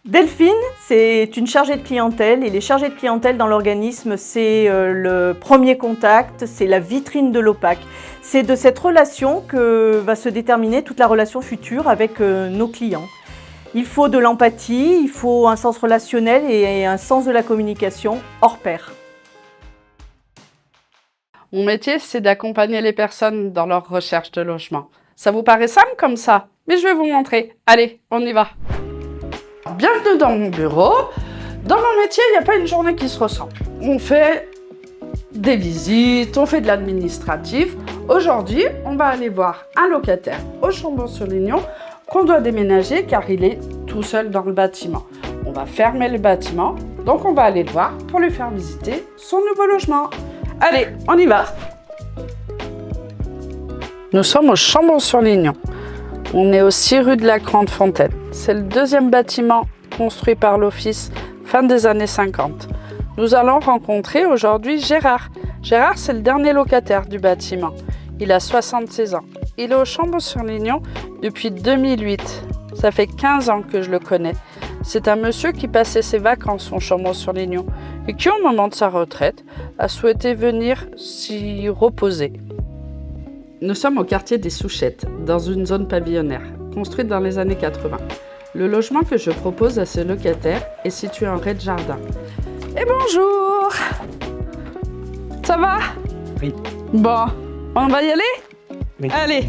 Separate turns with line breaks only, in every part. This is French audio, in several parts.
Delphine, c'est une chargée de clientèle et les chargés de clientèle dans l'organisme, c'est le premier contact, c'est la vitrine de l'OPAC. C'est de cette relation que va se déterminer toute la relation future avec nos clients. Il faut de l'empathie, il faut un sens relationnel et un sens de la communication hors pair.
Mon métier, c'est d'accompagner les personnes dans leur recherche de logement. Ça vous paraît simple comme ça? Mais je vais vous montrer. Allez, on y va. Bienvenue dans mon bureau. Dans mon métier, il n'y a pas une journée qui se ressemble. On fait des visites, on fait de l'administratif. Aujourd'hui, on va aller voir un locataire au Chambon-sur-Lignon qu'on doit déménager car il est tout seul dans le bâtiment. On va fermer le bâtiment, donc on va aller le voir pour lui faire visiter son nouveau logement. Allez, on y va. Nous sommes au Chambon-sur-Lignon. On est au 6 rue de la Grande Fontaine. C'est le deuxième bâtiment construit par l'Office fin des années 50. Nous allons rencontrer aujourd'hui Gérard. Gérard, c'est le dernier locataire du bâtiment. Il a 76 ans. Il est au Chambon-sur-Lignon depuis 2008. Ça fait 15 ans que je le connais. C'est un monsieur qui passait ses vacances au Chambon-sur-Lignon et qui, au moment de sa retraite, a souhaité venir s'y reposer. Nous sommes au quartier des Souchettes, dans une zone pavillonnaire, construite dans les années 80. Le logement que je propose à ce locataire est situé en rez-de-jardin. Et bonjour! Ça va?
Oui.
Bon, on va y aller?
Oui.
Allez!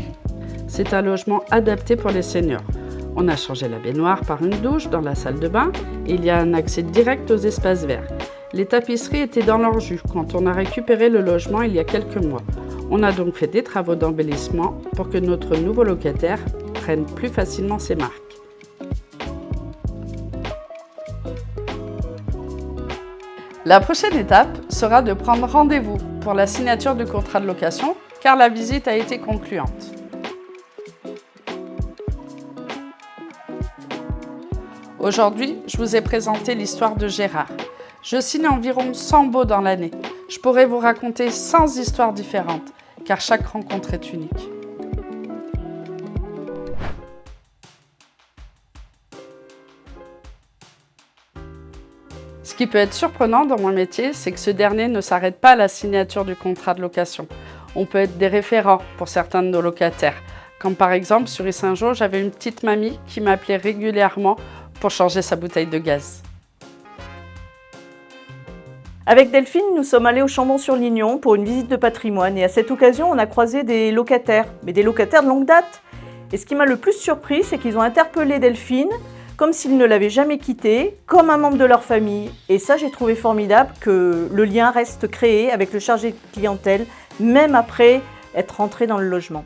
C'est un logement adapté pour les seniors. On a changé la baignoire par une douche dans la salle de bain et il y a un accès direct aux espaces verts. Les tapisseries étaient dans leur jus quand on a récupéré le logement il y a quelques mois. On a donc fait des travaux d'embellissement pour que notre nouveau locataire prenne plus facilement ses marques. La prochaine étape sera de prendre rendez-vous pour la signature du contrat de location car la visite a été concluante. Aujourd'hui, je vous ai présenté l'histoire de Gérard. Je signe environ 100 baux dans l'année. Je pourrais vous raconter 100 histoires différentes, car chaque rencontre est unique. Ce qui peut être surprenant dans mon métier, c'est que ce dernier ne s'arrête pas à la signature du contrat de location. On peut être des référents pour certains de nos locataires. Comme par exemple, sur Saint-Jean, j'avais une petite mamie qui m'appelait régulièrement pour changer sa bouteille de gaz.
Avec Delphine, nous sommes allés au Chambon-sur-Lignon pour une visite de patrimoine et à cette occasion, on a croisé des locataires, mais des locataires de longue date. Et ce qui m'a le plus surpris, c'est qu'ils ont interpellé Delphine comme s'ils ne l'avaient jamais quittée, comme un membre de leur famille. Et ça, j'ai trouvé formidable que le lien reste créé avec le chargé de clientèle, même après être rentré dans le logement.